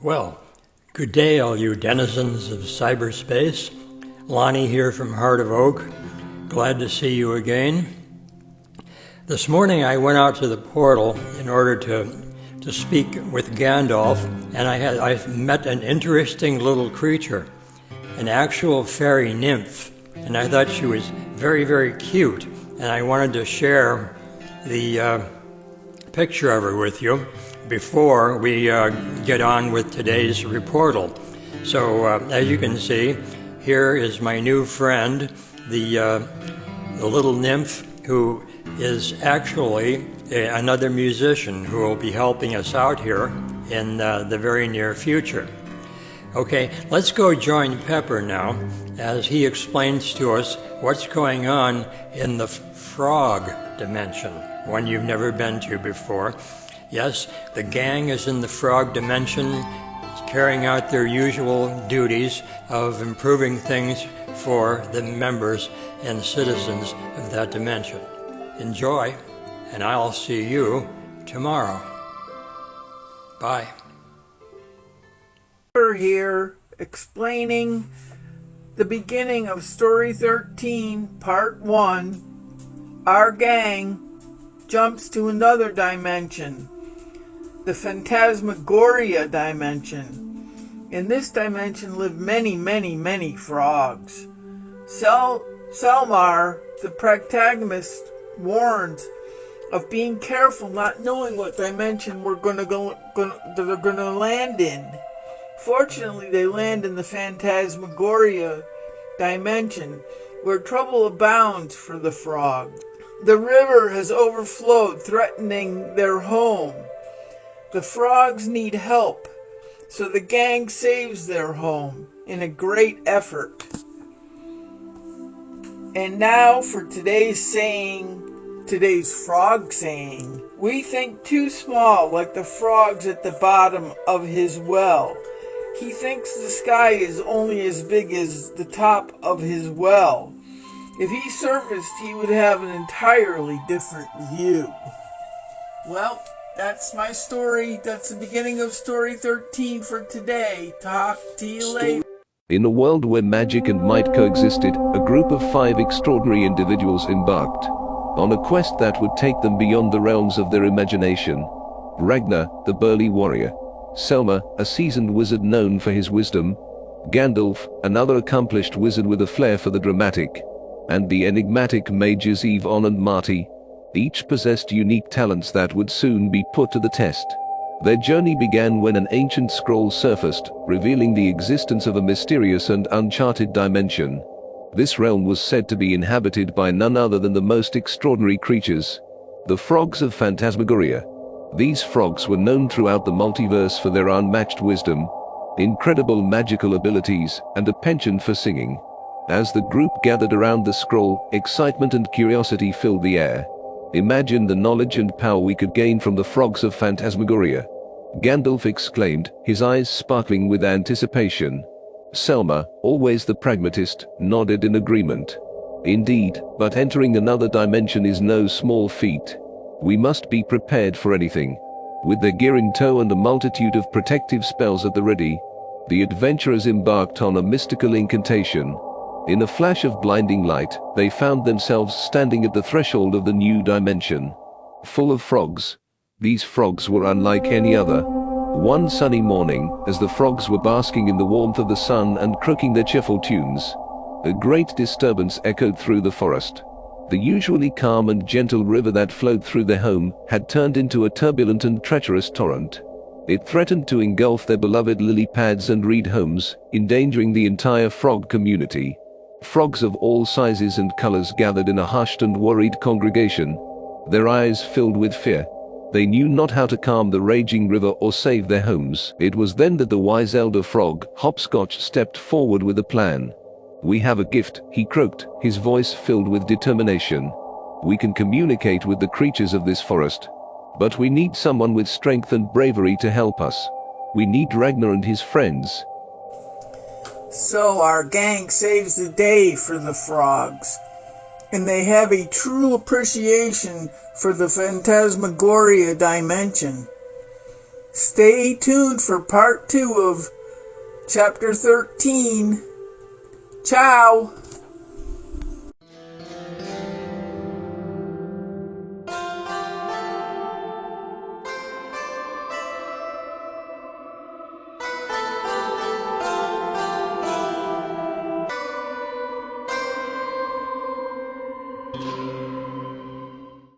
Well, good day, all you denizens of cyberspace. Lonnie here from Heart of Oak. Glad to see you again. This morning I went out to the portal in order to speak with Gandalf, and I met an interesting little creature, an actual fairy nymph, and I thought she was very, very cute, and I wanted to share the picture of her with you before we get on with today's reportal. So as you can see, here is my new friend, the little nymph, who is actually another musician who will be helping us out here in the very near future. Okay, let's go join Pepper now as he explains to us what's going on in the frog dimension, one you've never been to before. Yes, the gang is in the frog dimension, carrying out their usual duties of improving things for the members and citizens of that dimension. Enjoy, and I'll see you tomorrow. Bye. We're here explaining the beginning of Story 13, Part 1. Our gang jumps to another dimension, the Phantasmagoria dimension. In this dimension live many, many, many frogs. Selmar, the protagonist, warns of being careful, not knowing what dimension they're going to land in. Fortunately, they land in the Phantasmagoria dimension, where trouble abounds for the frog. The river has overflowed, threatening their home. The frogs need help, so the gang saves their home in a great effort. And now for today's frog saying. We think too small, like the frogs at the bottom of his well. He thinks the sky is only as big as the top of his well. If he surfaced, he would have an entirely different view. Well, that's my story. That's the beginning of Story 13 for today. Talk to you later. In a world where magic and might coexisted, a group of 5 extraordinary individuals embarked on a quest that would take them beyond the realms of their imagination. Ragnar, the burly warrior; Selma, a seasoned wizard known for his wisdom; Gandalf, another accomplished wizard with a flair for the dramatic; and the enigmatic mages Yvonne and Marty. Each possessed unique talents that would soon be put to the test. Their journey began when an ancient scroll surfaced, revealing the existence of a mysterious and uncharted dimension. This realm was said to be inhabited by none other than the most extraordinary creatures, the frogs of Phantasmagoria. These frogs were known throughout the multiverse for their unmatched wisdom, incredible magical abilities, and a penchant for singing. As the group gathered around the scroll, excitement and curiosity filled the air. Imagine the knowledge and power we could gain from the frogs of Phantasmagoria, Gandalf exclaimed, his eyes sparkling with anticipation. Selma, always the pragmatist, nodded in agreement. Indeed, but entering another dimension is no small feat. We must be prepared for anything. With their gear in tow and a multitude of protective spells at the ready, the adventurers embarked on a mystical incantation. In a flash of blinding light, they found themselves standing at the threshold of the new dimension. Full of frogs. These frogs were unlike any other. One sunny morning, as the frogs were basking in the warmth of the sun and croaking their cheerful tunes, a great disturbance echoed through the forest. The usually calm and gentle river that flowed through their home had turned into a turbulent and treacherous torrent. It threatened to engulf their beloved lily pads and reed homes, endangering the entire frog community. Frogs of all sizes and colors gathered in a hushed and worried congregation, their eyes filled with fear. They knew not how to calm the raging river or save their homes. It was then that the wise elder frog, Hopscotch, stepped forward with a plan. "We have a gift," he croaked, his voice filled with determination. "We can communicate with the creatures of this forest. But we need someone with strength and bravery to help us. We need Ragnar and his friends." So our gang saves the day for the frogs, and they have a true appreciation for the Phantasmagoria dimension. Stay tuned for part 2 of Chapter 13. Ciao!